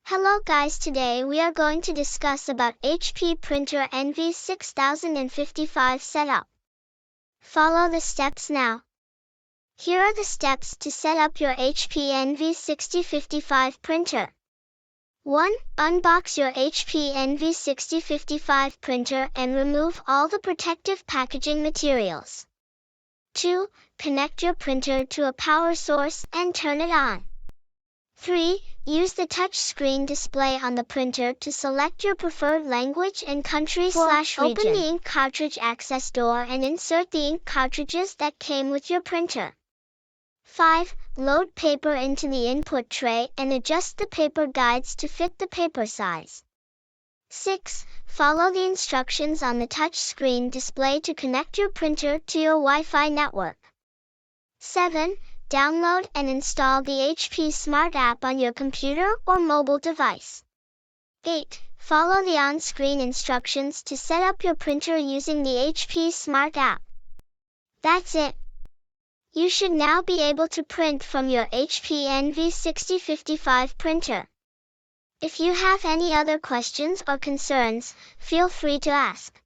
Hello guys, today we are going to discuss about HP printer NV6055 setup. Follow the steps now. Here are the steps to set up your HP NV6055 printer. 1. Unbox your HP NV6055 printer and remove all the protective packaging materials. 2. Connect your printer to a power source and turn it on. 3. Use the touch screen display on the printer to select your preferred language and country/region. Open the ink cartridge access door and insert the ink cartridges that came with your printer. 5. Load paper into the input tray and adjust the paper guides to fit the paper size. 6. Follow the instructions on the touch screen display to connect your printer to your Wi-Fi network. 7. Download and install the HP Smart app on your computer or mobile device. 8. Follow the on-screen instructions to set up your printer using the HP Smart app. That's it. You should now be able to print from your HP NV6055 printer. If you have any other questions or concerns, feel free to ask.